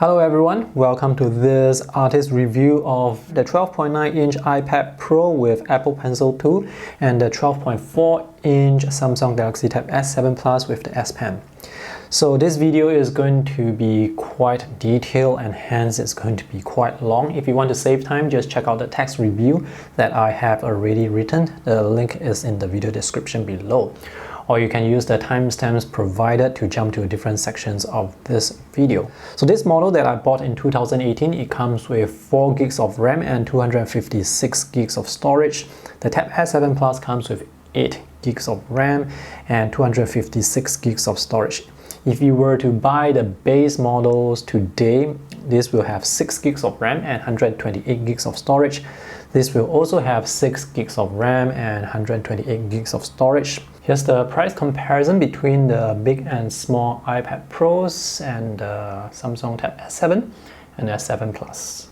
Hello everyone, welcome to this artist review of the 12.9-inch iPad Pro with Apple Pencil 2 and the 12.4-inch Samsung Galaxy Tab S7 Plus with the S Pen. So this video is going to be quite detailed and hence it's going to be quite long. If you want to save time, just check out the text review that I have already written. The link is in the video description below. Or you can use the timestamps provided to jump to different sections of this video. So this model that I bought in 2018, it comes with 4 gigs of RAM and 256 gigs of storage. The Tab S7 Plus comes with 8 gigs of RAM and 256 gigs of storage. If you were to buy the base models today, this will have 6 gigs of RAM and 128 gigs of storage. This will also have 6 gigs of RAM and 128 gigs of storage. Here's the price comparison between the big and small iPad Pros and the Samsung Tab S7 and S7 Plus.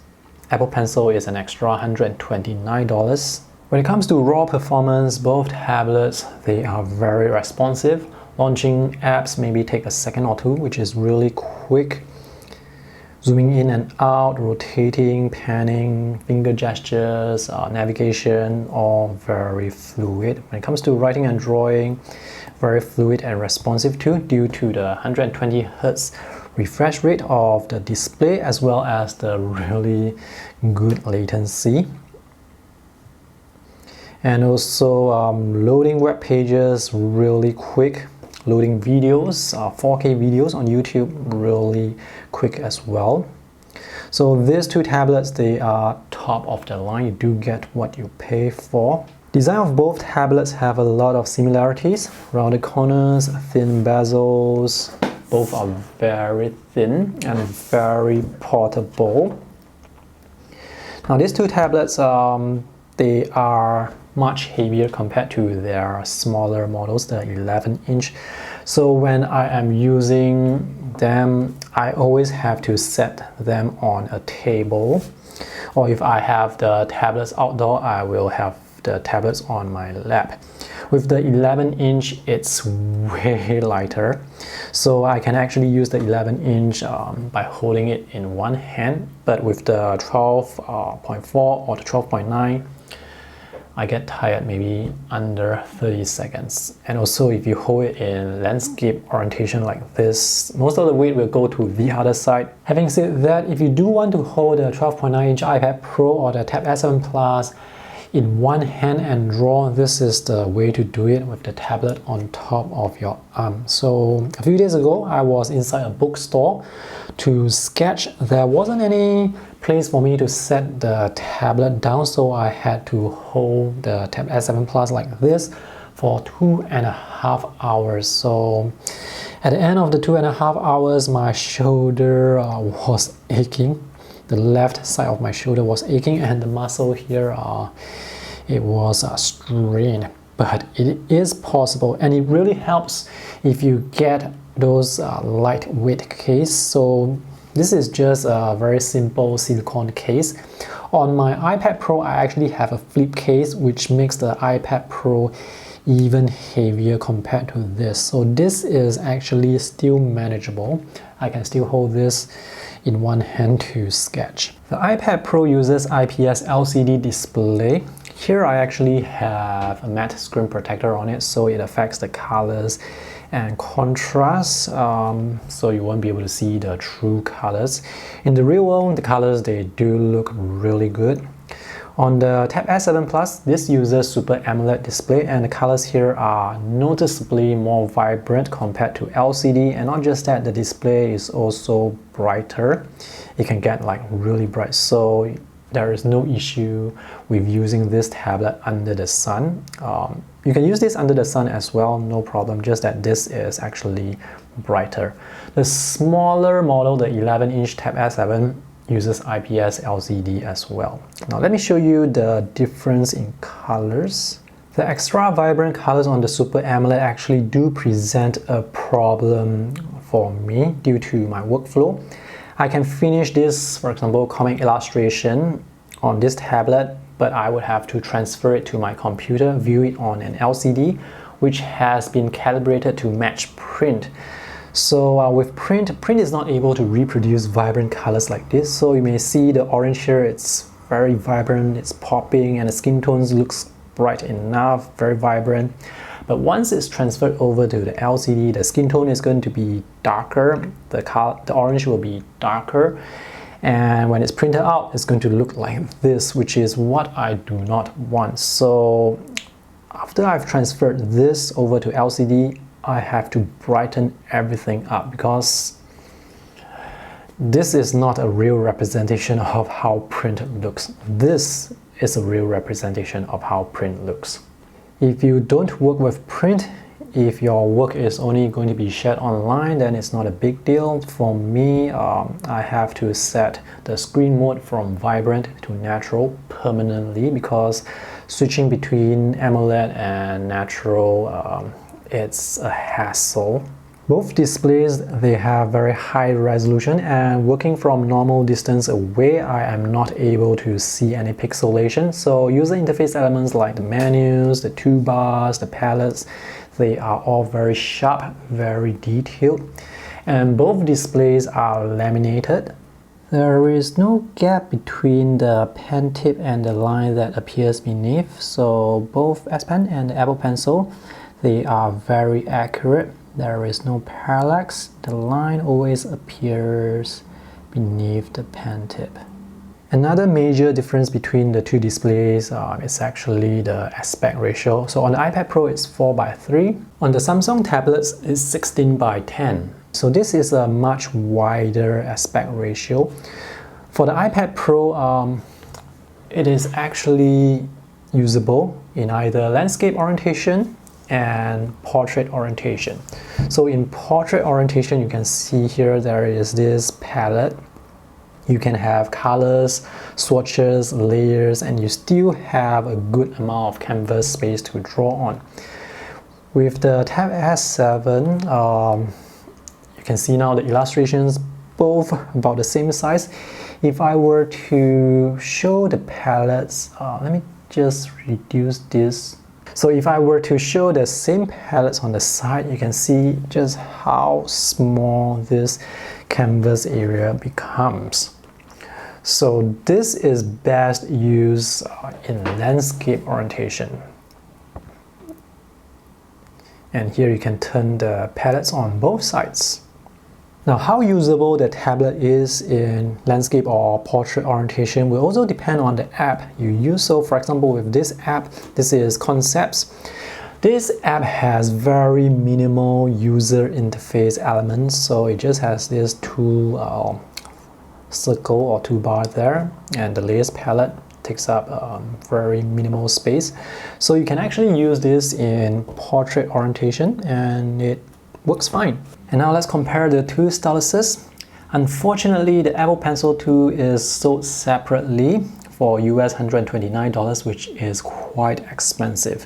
Apple Pencil is an extra $129. When it comes to raw performance, both tablets, they are very responsive. Launching apps maybe take a second or two, which is really quick. Zooming in and out, rotating, panning, finger gestures, navigation, all very fluid. When it comes to writing and drawing, very fluid and responsive too, due to the 120 Hz refresh rate of the display as well as the really good latency. And also loading web pages really quick. Loading videos, 4K videos on YouTube, really quick as well. So these two tablets, they are top of the line. You do get what you pay for. Design of both tablets have a lot of similarities. Rounded corners, thin bezels, both are very thin and very portable. Now these two tablets, they are much heavier compared to their smaller models, the 11-inch. So when I am using them, I always have to set them on a table. Or if I have the tablets outdoor, I will have the tablets on my lap. With the 11-inch, it's way lighter. So I can actually use the 11-inch by holding it in one hand. But with the 12.4 or the 12.9, I get tired maybe under 30 seconds. And also if you hold it in landscape orientation like this, most of the weight will go to the other side. Having said that, if you do want to hold the 12.9-inch iPad Pro or the Tab S7 Plus in one hand and draw, this is the way to do it with the tablet on top of your arm. So a few days ago, I was inside a bookstore to sketch. There wasn't any place for me to set the tablet down, so I had to hold the Tab S7 Plus like this for 2.5 hours. So at the end of the 2.5 hours, my shoulder was aching. The left side of my shoulder was aching and the muscle here, it was strained. But it is possible and it really helps if you get those lightweight case. So this is just a very simple silicone case. On my iPad Pro, I actually have a flip case, which makes the iPad Pro even heavier compared to this. So this is actually still manageable. I can still hold this in one hand to sketch. The iPad Pro uses IPS LCD display. Here I actually have a matte screen protector on it, so it affects the colors and contrast, so you won't be able to see the true colors. In the real world, the colors, they do look really good. On the Tab S7 Plus, this uses Super AMOLED display and the colors here are noticeably more vibrant compared to LCD, and not just that, the display is also brighter. It can get like really bright, so there is no issue with using this tablet under the sun. You can use this under the sun as well, no problem, just that this is actually brighter. The smaller model, the 11-inch Tab S7, uses IPS LCD as well. Now let me show you the difference in colors. The extra vibrant colors on the Super AMOLED actually do present a problem for me due to my workflow. I can finish this, for example, comic illustration on this tablet, but I would have to transfer it to my computer, view it on an LCD, which has been calibrated to match print. So with print is not able to reproduce vibrant colors like this. So you may see the orange here, it's very vibrant, it's popping, and the skin tones looks bright enough, very vibrant. But once it's transferred over to the LCD, the skin tone is going to be darker, the orange will be darker, and when it's printed out, it's going to look like this, which is what I do not want. So after I've transferred this over to LCD, I have to brighten everything up because this is not a real representation of how print looks. This is a real representation of how print looks. If you don't work with print, if your work is only going to be shared online, then it's not a big deal. For me, I have to set the screen mode from vibrant to natural permanently because switching between AMOLED and natural, it's a hassle. Both displays, they have very high resolution, and working from normal distance away, I am not able to see any pixelation. So user interface elements like the menus, the toolbars, the palettes, they are all very sharp, very detailed. And both displays are laminated. There is no gap between the pen tip and the line that appears beneath. So both S Pen and the Apple Pencil, they are very accurate. There is no parallax. The line always appears beneath the pen tip. Another major difference between the two displays is actually the aspect ratio. So on the iPad Pro, it's 4:3. On the Samsung tablets, it's 16:10. So this is a much wider aspect ratio. For the iPad Pro, it is actually usable in either landscape orientation and portrait orientation. So in portrait orientation, you can see here there is this palette. You can have colors, swatches, layers, and you still have a good amount of canvas space to draw on. With the Tab S7, you can see now the illustrations both about the same size. If I were to show the palettes, let me just reduce this. So if I were to show the same palettes on the side, you can see just how small this canvas area becomes. So this is best used in landscape orientation. And here you can turn the palettes on both sides. Now, how usable the tablet is in landscape or portrait orientation will also depend on the app you use. So for example, with this app, this is Concepts. This app has very minimal user interface elements. So it just has this tool circle or toolbar there, and the layers palette takes up very minimal space. So you can actually use this in portrait orientation and it works fine. And now let's compare the two styluses. Unfortunately, the Apple Pencil 2 is sold separately for US $129, which is quite expensive.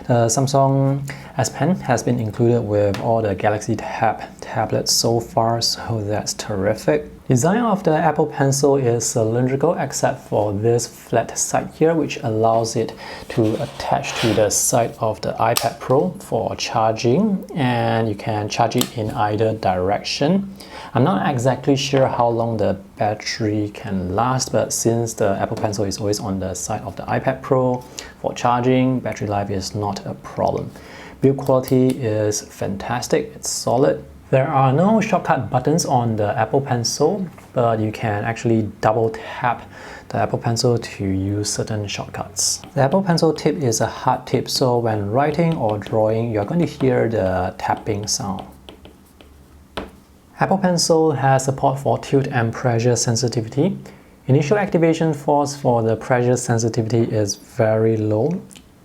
The Samsung S Pen has been included with all the Galaxy Tab tablets so far, so that's terrific. Design of the Apple Pencil is cylindrical except for this flat side here, which allows it to attach to the side of the iPad Pro for charging, and you can charge it in either direction. I'm not exactly sure how long the battery can last, but since the Apple Pencil is always on the side of the iPad Pro for charging, battery life is not a problem. Build quality is fantastic, it's solid. There are no shortcut buttons on the Apple Pencil, but you can actually double tap the Apple Pencil to use certain shortcuts. The Apple Pencil tip is a hard tip, so when writing or drawing, you're going to hear the tapping sound. Apple Pencil has support for tilt and pressure sensitivity. Initial activation force for the pressure sensitivity is very low,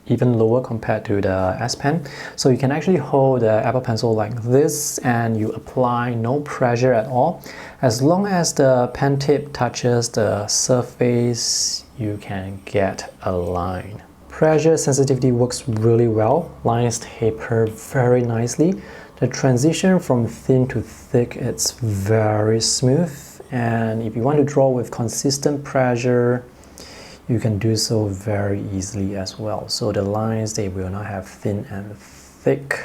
even lower compared to the S Pen. So you can actually hold the Apple Pencil like this and you apply no pressure at all. As long as the pen tip touches the surface, you can get a line. Pressure sensitivity works really well. Lines taper very nicely. The transition from thin to thick, it's very smooth. And if you want to draw with consistent pressure, you can do so very easily as well. So the lines, they will not have thin and thick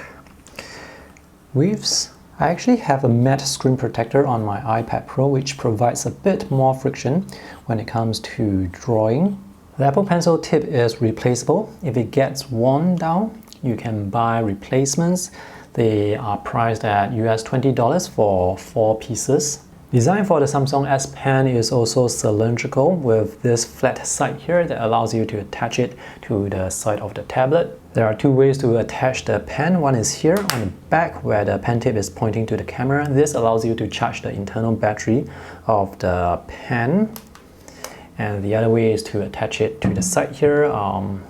weaves. I actually have a matte screen protector on my iPad Pro, which provides a bit more friction when it comes to drawing. The Apple Pencil tip is replaceable. If it gets worn down, you can buy replacements. They are priced at US $20 for 4 pieces. Design for the Samsung S Pen is also cylindrical with this flat side here that allows you to attach it to the side of the tablet. There are 2 ways to attach the pen. One is here on the back where the pen tip is pointing to the camera. This allows you to charge the internal battery of the pen. And the other way is to attach it to the side here.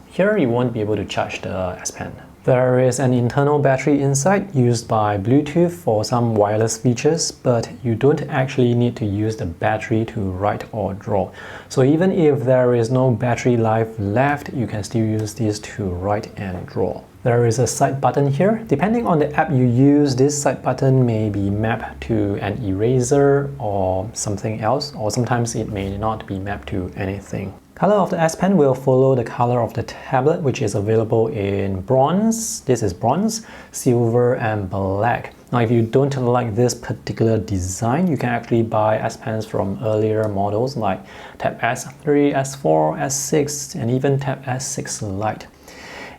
Here you won't be able to charge the S Pen. There is an internal battery inside used by Bluetooth for some wireless features, but you don't actually need to use the battery to write or draw. So even if there is no battery life left, you can still use this to write and draw. There is a side button here. Depending on the app you use, this side button may be mapped to an eraser or something else, or sometimes it may not be mapped to anything. Color of the S Pen will follow the color of the tablet, which is available in bronze. This is bronze, silver, and black. Now, if you don't like this particular design, you can actually buy S Pens from earlier models like Tab S3, S4, S6, and even Tab S6 Lite.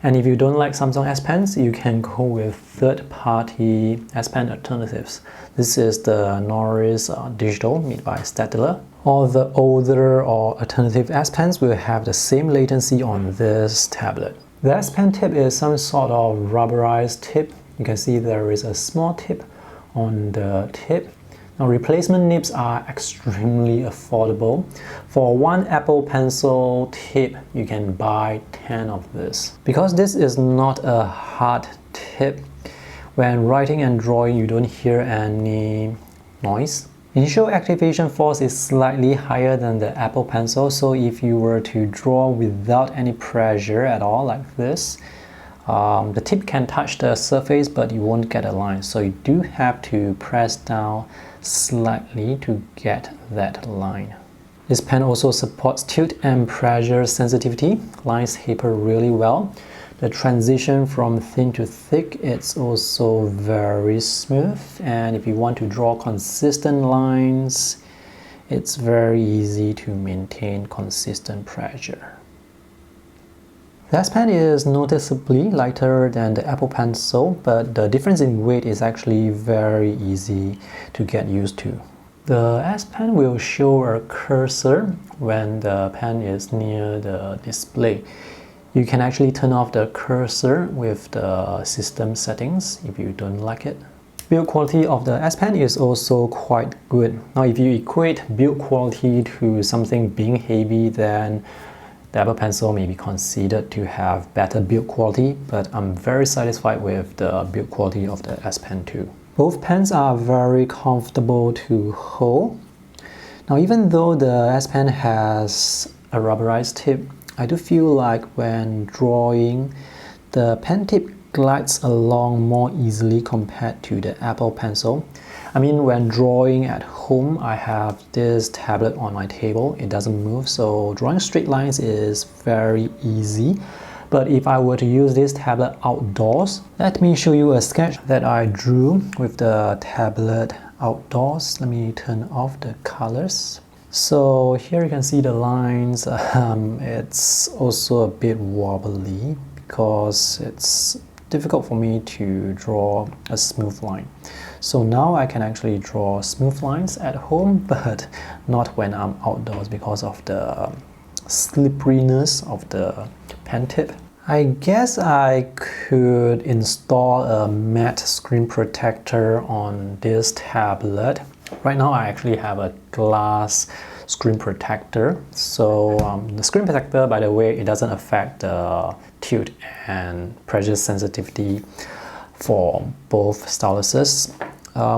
And if you don't like Samsung S Pens, you can go with third-party S Pen alternatives. This is the Norris Digital made by Staedtler. All the older or alternative S Pens will have the same latency on this tablet. The S Pen tip is some sort of rubberized tip. You can see there is a small tip on the tip. Now, replacement nibs are extremely affordable. For one Apple Pencil tip, you can buy 10 of this. Because this is not a hard tip, when writing and drawing, you don't hear any noise. Initial activation force is slightly higher than the Apple Pencil, so if you were to draw without any pressure at all, like this, the tip can touch the surface, but you won't get a line. So you do have to press down slightly to get that line. This pen also supports tilt and pressure sensitivity. Lines taper really well. The transition from thin to thick, it's also very smooth. And if you want to draw consistent lines, it's very easy to maintain consistent pressure. The S Pen is noticeably lighter than the Apple Pencil, but the difference in weight is actually very easy to get used to. The S Pen will show a cursor when the pen is near the display. You can actually turn off the cursor with the system settings if you don't like it. Build quality of the S Pen is also quite good. Now, if you equate build quality to something being heavy, then the Apple Pencil may be considered to have better build quality, but I'm very satisfied with the build quality of the S Pen too. Both pens are very comfortable to hold. Now, even though the S Pen has a rubberized tip, I do feel like when drawing, the pen tip glides along more easily compared to the Apple Pencil. I mean, when drawing at home, I have this tablet on my table. It doesn't move, so drawing straight lines is very easy. But if I were to use this tablet outdoors, let me show you a sketch that I drew with the tablet outdoors. Let me turn off the colors. So here you can see the lines. It's also a bit wobbly because it's difficult for me to draw a smooth line. So now I can actually draw smooth lines at home, but not when I'm outdoors because of the slipperiness of the pen tip. I guess I could install a matte screen protector on this tablet. Right now I actually have a glass screen protector. So the screen protector, by the way, it doesn't affect the tilt and pressure sensitivity for both styluses.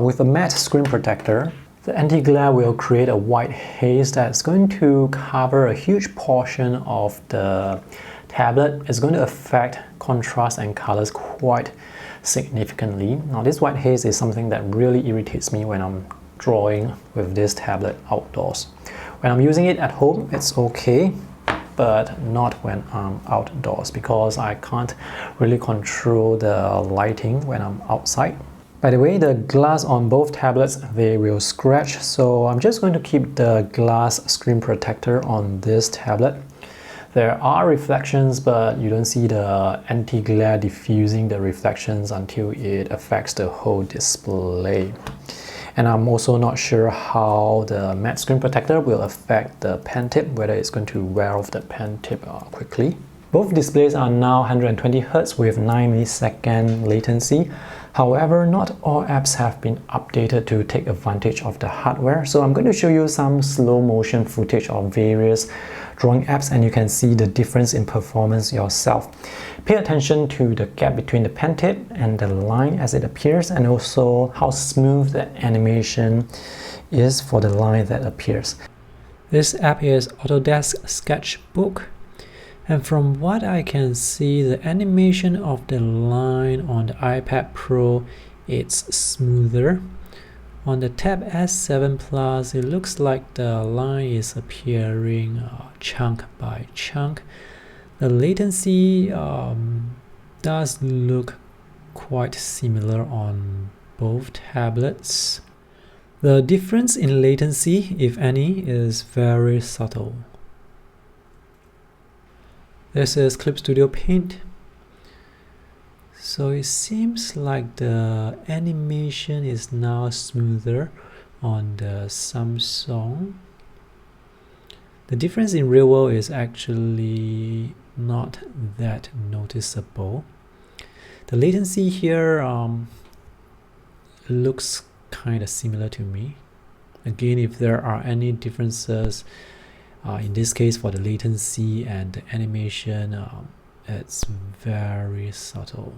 With a matte screen protector, the anti-glare will create a white haze that's going to cover a huge portion of the tablet. It's going to affect contrast and colors quite significantly. Now, this white haze is something that really irritates me when I'm drawing with this tablet outdoors. When I'm using it at home, it's okay, but not when I'm outdoors because I can't really control the lighting when I'm outside. By the way, the glass on both tablets, they will scratch, so I'm just going to keep the glass screen protector on this tablet. There are reflections, but you don't see the anti-glare diffusing the reflections until it affects the whole display. And I'm also not sure how the matte screen protector will affect the pen tip, whether it's going to wear off the pen tip quickly. Both displays are now 120Hz with 9 millisecond latency. However, not all apps have been updated to take advantage of the hardware. So I'm going to show you some slow motion footage of various drawing apps and you can see the difference in performance yourself. Pay attention to the gap between the pen tip and the line as it appears, and also how smooth the animation is for the line that appears. This app is Autodesk Sketchbook. And from what I can see, the animation of the line on the iPad Pro, it's smoother. On the Tab S7 Plus, it looks like the line is appearing chunk by chunk. The latency does look quite similar on both tablets. The difference in latency, if any, is very subtle. This is Clip Studio Paint. So it seems like the animation is now smoother on the Samsung. The difference in real world is actually not that noticeable. The latency here looks kind of similar to me. Again, if there are any differences, in this case for the latency and the animation, it's very subtle.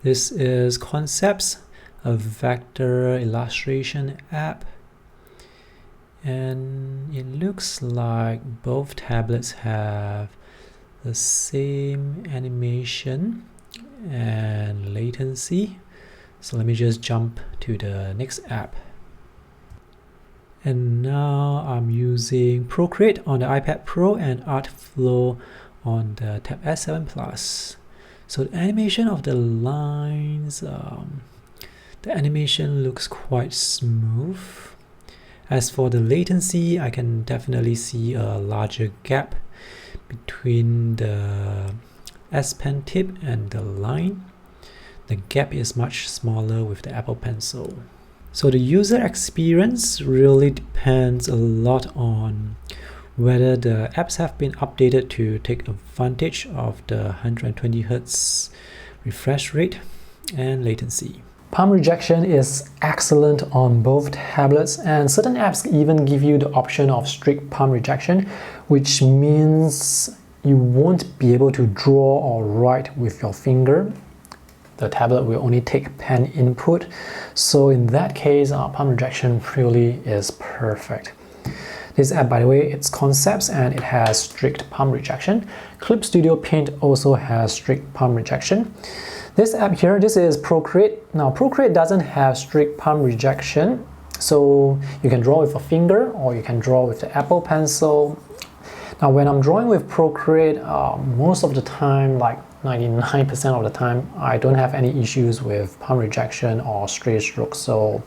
This is Concepts, a vector illustration app, and it looks like both tablets have the same animation and latency. So let me just jump to the next app. And now I'm using Procreate on the iPad Pro and Artflow on the Tab S7 Plus. So the animation of the lines, the animation looks quite smooth. As for the latency, I can definitely see a larger gap between the S Pen tip and the line. The gap is much smaller with the Apple Pencil. So the user experience really depends a lot on whether the apps have been updated to take advantage of the 120Hz refresh rate and latency. Palm rejection is excellent on both tablets, and certain apps even give you the option of strict palm rejection, which means you won't be able to draw or write with your finger. The tablet will only take pen input, so in that case, palm rejection really is perfect. This app, by the way, it's Concepts and it has strict palm rejection. Clip Studio Paint also has strict palm rejection. This app here, this is Procreate. Now, Procreate doesn't have strict palm rejection, so you can draw with a finger or you can draw with the Apple Pencil. Now, when I'm drawing with Procreate, most of the time, like 99% of the time, I don't have any issues with palm rejection or stray strokes. So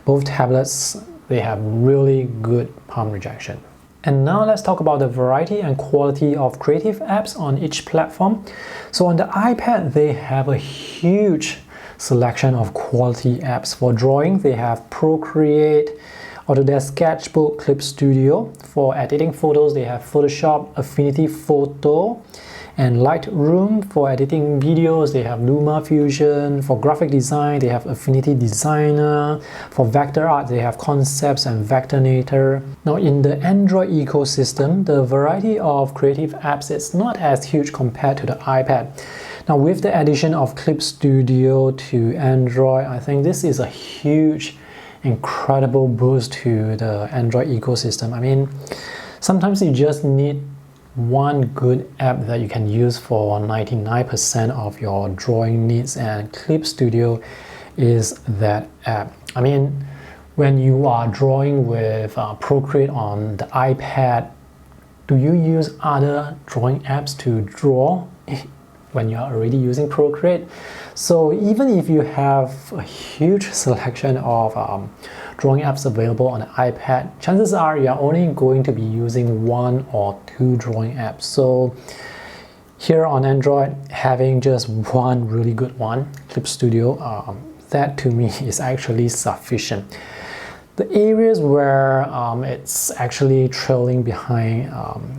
both tablets, they have really good palm rejection. And now let's talk about the variety and quality of creative apps on each platform. So on the iPad, they have a huge selection of quality apps. For drawing, they have Procreate, Autodesk Sketchbook, Clip Studio. For editing photos, they have Photoshop, Affinity Photo, and Lightroom. For editing videos, they have LumaFusion. For graphic design, they have Affinity Designer. For vector art, they have Concepts and Vectornator. Now, in the Android ecosystem, the variety of creative apps is not as huge compared to the iPad. Now, with the addition of Clip Studio to Android, I think this is a huge, incredible boost to the Android ecosystem. I mean, sometimes you just need one good app that you can use for 99% of your drawing needs, and Clip Studio is that app. I mean, when you are drawing with Procreate on the iPad, Do you use other drawing apps to draw when you're already using Procreate? So even if you have a huge selection of drawing apps available on the iPad, chances are you're only going to be using one or two drawing apps. So here on Android, having just one really good one, Clip Studio, that to me is actually sufficient. The areas where it's actually trailing behind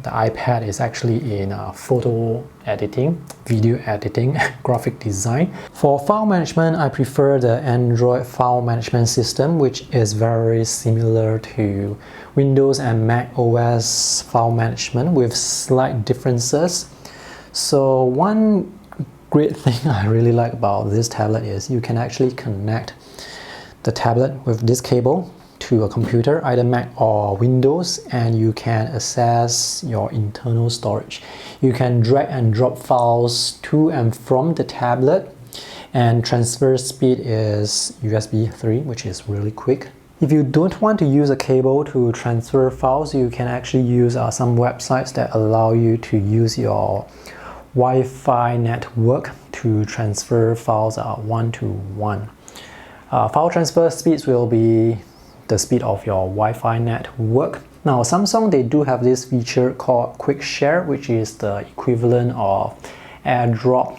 the iPad is actually in photo editing, video editing, graphic design. For file management, I prefer the Android file management system, which is very similar to Windows and Mac OS file management with slight differences. So one great thing I really like about this tablet is you can actually connect the tablet with this cable to a computer, either Mac or Windows, and you can access your internal storage. You can drag and drop files to and from the tablet, and transfer speed is USB 3, which is really quick. If you don't want to use a cable to transfer files, you can actually use some websites that allow you to use your Wi-Fi network to transfer files one-to-one. File transfer speeds will be the speed of your Wi-Fi network. Now Samsung, they do have this feature called Quick Share, which is the equivalent of AirDrop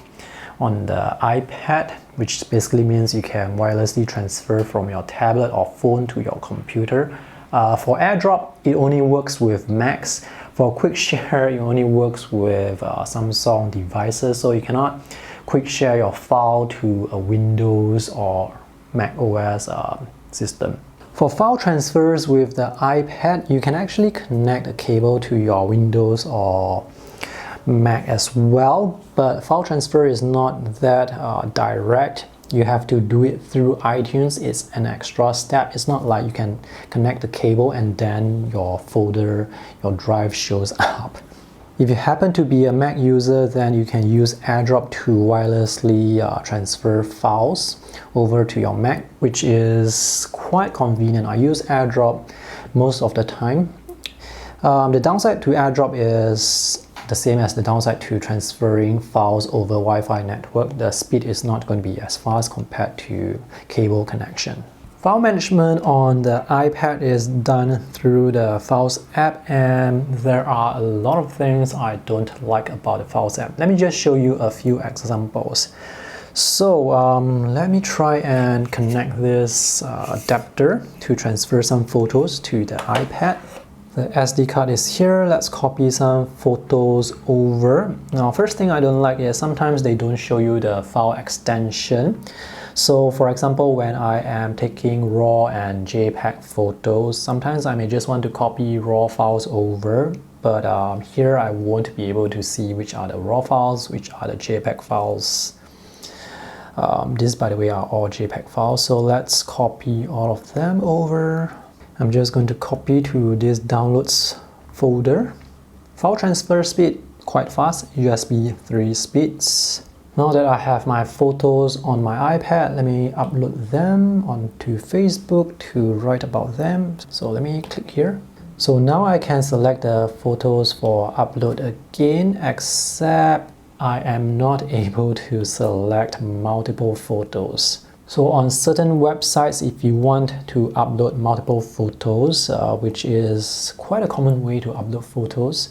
on the iPad, which basically means you can wirelessly transfer from your tablet or phone to your computer. For AirDrop, it only works with Macs. For Quick Share, it only works with Samsung devices, so you cannot quick share your file to a Windows or Mac OS system. For file transfers with the iPad, you can actually connect a cable to your Windows or Mac as well, but file transfer is not that direct. You have to do it through iTunes. It's an extra step. It's not like you can connect the cable and then your folder, your drive shows up. If you happen to be a Mac user, then you can use AirDrop to wirelessly transfer files over to your Mac, which is quite convenient. I use AirDrop most of the time. The downside to AirDrop is the same as the downside to transferring files over Wi-Fi network. The speed is not going to be as fast compared to cable connection. File management on the iPad is done through the Files app, and there are a lot of things I don't like about the Files app. Let me just show you a few examples. So let me try and connect this adapter to transfer some photos to the iPad. The SD card is here. Let's copy some photos over. Now, first thing I don't like is sometimes they don't show you the file extension. So for example, when I am taking RAW and JPEG photos, sometimes I may just want to copy RAW files over, but here I won't be able to see which are the RAW files, which are the JPEG files. These, by the way, are all JPEG files, so let's copy all of them over. I'm just going to copy to this downloads folder. File transfer speed, quite fast, USB 3 speeds. Now that I have my photos on my iPad, let me upload them onto Facebook to write about them. So let me click here. So now I can select the photos for upload again, except I am not able to select multiple photos. So on certain websites, if you want to upload multiple photos, which is quite a common way to upload photos,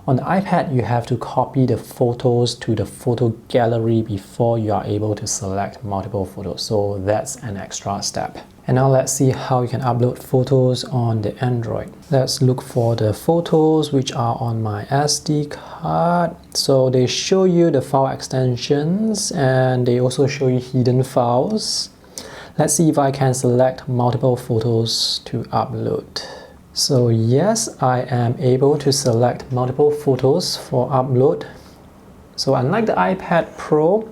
on the iPad, you have to copy the photos to the photo gallery before you are able to select multiple photos. So that's an extra step. And now let's see how you can upload photos on the Android. Let's look for the photos which are on my SD card. So they show you the file extensions and they also show you hidden files. Let's see if I can select multiple photos to upload. So yes, I am able to select multiple photos for upload. So unlike the iPad Pro,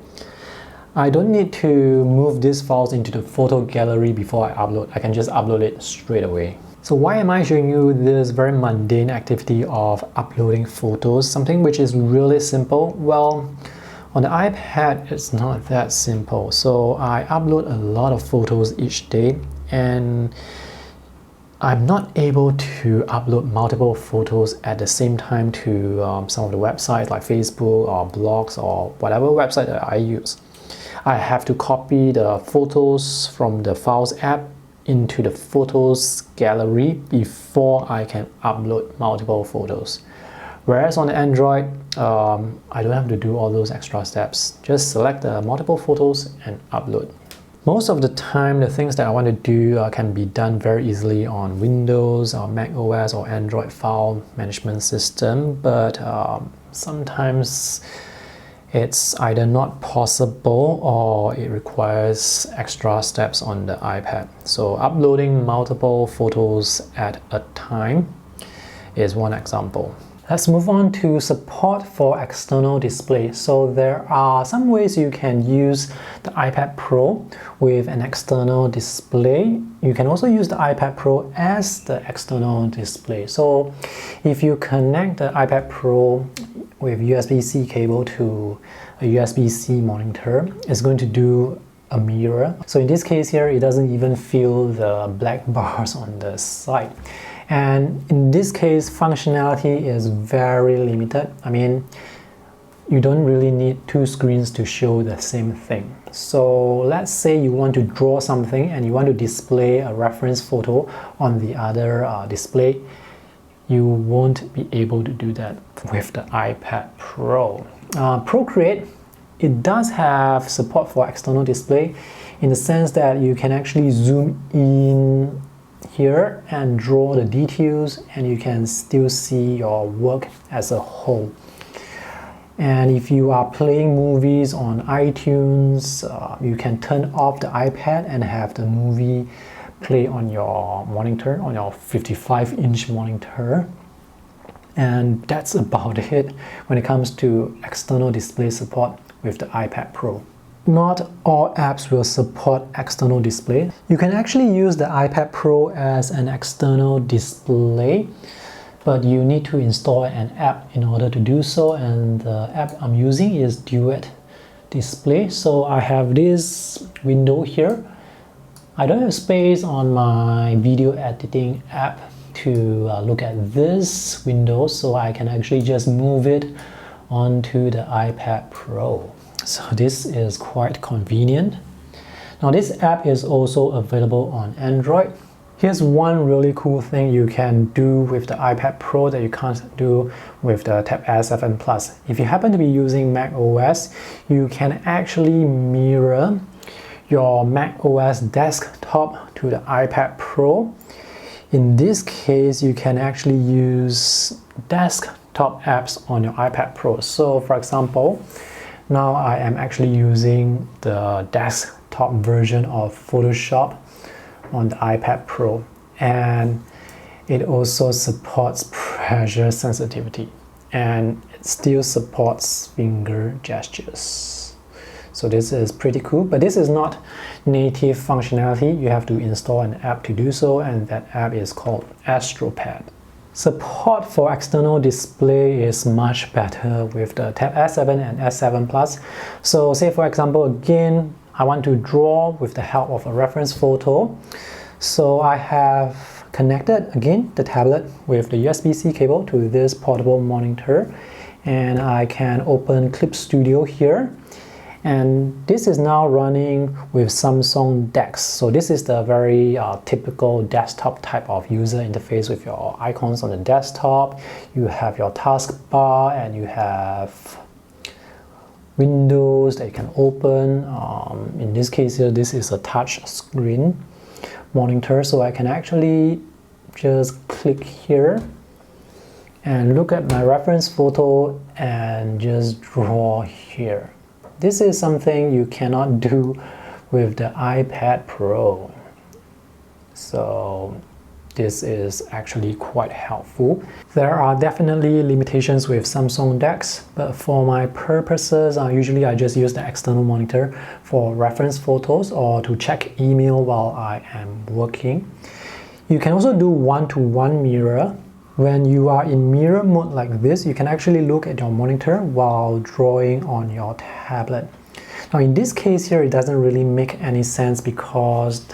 I don't need to move these files into the photo gallery before I upload. I can just upload it straight away. So why am I showing you this very mundane activity of uploading photos? Something which is really simple? Well, on the iPad, it's not that simple. So I upload a lot of photos each day, and I'm not able to upload multiple photos at the same time to some of the websites like Facebook or blogs or whatever website that I use. I have to copy the photos from the Files app into the Photos gallery before I can upload multiple photos. Whereas on the Android, I don't have to do all those extra steps. Just select the multiple photos and upload. Most of the time, the things that I want to do can be done very easily on Windows or Mac OS or Android file management system, but sometimes it's either not possible or it requires extra steps on the iPad. So uploading multiple photos at a time is one example. Let's move on to support for external display. So there are some ways you can use the iPad Pro with an external display. You can also use the iPad Pro as the external display. So if you connect the iPad Pro with USB-C cable to a USB-C monitor, it's going to do a mirror. So in this case here, it doesn't even feel the black bars on the side. And in this case, functionality is very limited. I mean, you don't really need two screens to show the same thing. So let's say you want to draw something and you want to display a reference photo on the other display. You won't be able to do that with the iPad Pro. Procreate, it does have support for external display in the sense that you can actually zoom in here and draw the details, and you can still see your work as a whole. And if you are playing movies on iTunes, you can turn off the iPad and have the movie play on your monitor, on your 55-inch monitor. And that's about it when it comes to external display support with the iPad Pro. Not all apps will support external display. You can actually use the iPad Pro as an external display, but you need to install an app in order to do so, and the app I'm using is Duet Display. So I have this window here. I don't have space on my video editing app to look at this window, so I can actually just move it onto the iPad Pro. So this is quite convenient. Now this app is also available on Android. Here's one really cool thing you can do with the iPad Pro that you can't do with the Tab S7 Plus. If you happen to be using Mac OS, you can actually mirror your Mac OS desktop to the iPad Pro. In this case, you can actually use desktop apps on your iPad Pro. So for example, now I am actually using the desktop version of Photoshop on the iPad Pro, and it also supports pressure sensitivity, and it still supports finger gestures. So this is pretty cool, but this is not native functionality. You have to install an app to do so, and that app is called AstroPad. Support for external display is much better with the Tab S7 and S7 Plus. So say for example, again, I want to draw with the help of a reference photo. So I have connected again the tablet with the USB-C cable to this portable monitor, and I can open Clip Studio here. And this is now running with Samsung DeX. So this is the very typical desktop type of user interface with your icons on the desktop. You have your taskbar and you have windows that you can open. In this case here, this is a touch screen monitor. So I can actually just click here and look at my reference photo and just draw here. This is something you cannot do with the iPad Pro. So this is actually quite helpful. There are definitely limitations with Samsung DeX, but for my purposes, usually I just use the external monitor for reference photos or to check email while I am working. You can also do one-to-one mirror. When you are in mirror mode like this, you can actually look at your monitor while drawing on your tablet. Now in this case here, it doesn't really make any sense because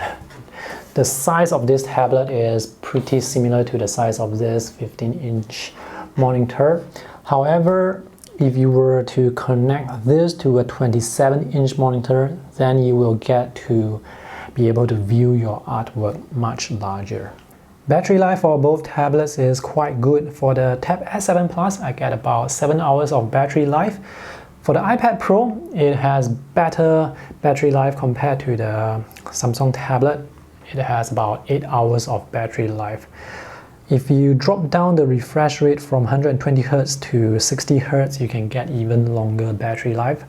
The size of this tablet is pretty similar to the size of this 15-inch monitor. However, if you were to connect this to a 27-inch monitor, then you will get to be able to view your artwork much larger. Battery life for both tablets is quite good. For the Tab S7 Plus, I get about 7 hours of battery life. For the iPad Pro, it has better battery life compared to the Samsung tablet. It has about 8 hours of battery life. If you drop down the refresh rate from 120 Hz to 60 Hz, you can get even longer battery life.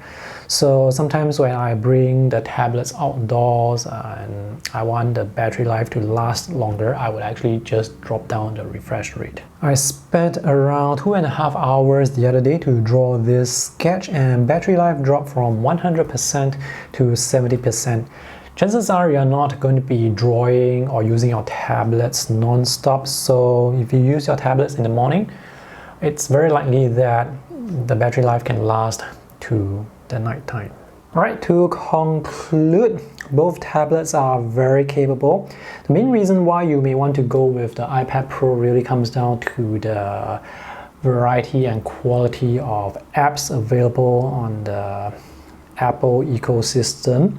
So sometimes when I bring the tablets outdoors and I want the battery life to last longer, I would actually just drop down the refresh rate. I spent around 2.5 hours the other day to draw this sketch, and battery life dropped from 100% to 70%. Chances are you're not going to be drawing or using your tablets non-stop, so if you use your tablets in the morning, it's very likely that the battery life can last to the night time. Alright, to conclude, both tablets are very capable. The main reason why you may want to go with the iPad Pro really comes down to the variety and quality of apps available on the Apple ecosystem.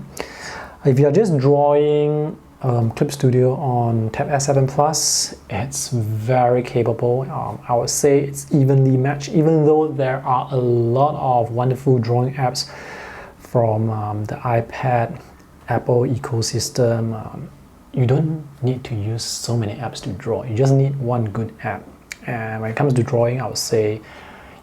If you're just drawing Clip Studio on Tab S7 Plus, it's very capable. I would say it's evenly matched, even though there are a lot of wonderful drawing apps from the iPad Apple ecosystem. You don't need to use so many apps to draw. You just need one good app. And when it comes to drawing, I would say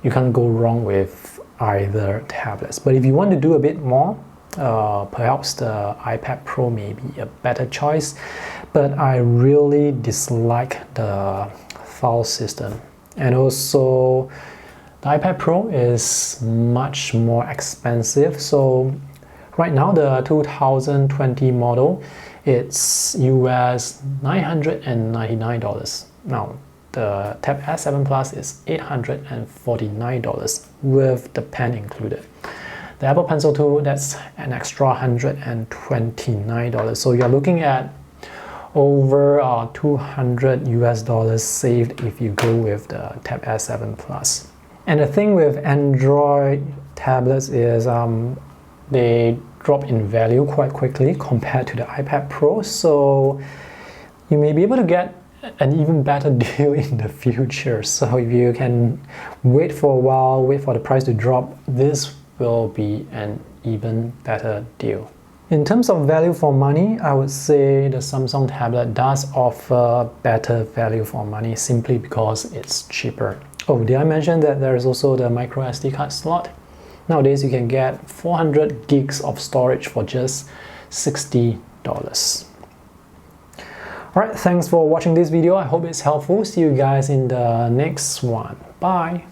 you can't go wrong with either tablets. But if you want to do a bit more, perhaps the iPad Pro may be a better choice, but I really dislike the file system. And also, the iPad Pro is much more expensive. So right now, the 2020 model, it's US $999. Now, the Tab S7 Plus is $849 with the pen included. The Apple Pencil 2, that's an extra $129. So you're looking at over $200 US saved if you go with the Tab S7 Plus. And the thing with Android tablets is they drop in value quite quickly compared to the iPad Pro. So you may be able to get an even better deal in the future. So if you can wait for a while, wait for the price to drop, this will be an even better deal. In terms of value for money, I would say the Samsung tablet does offer better value for money simply because it's cheaper. Oh, did I mention that there is also the micro SD card slot? Nowadays you can get 400 gigs of storage for just $60. Alright, thanks for watching this video. I hope it's helpful. See you guys in the next one. Bye!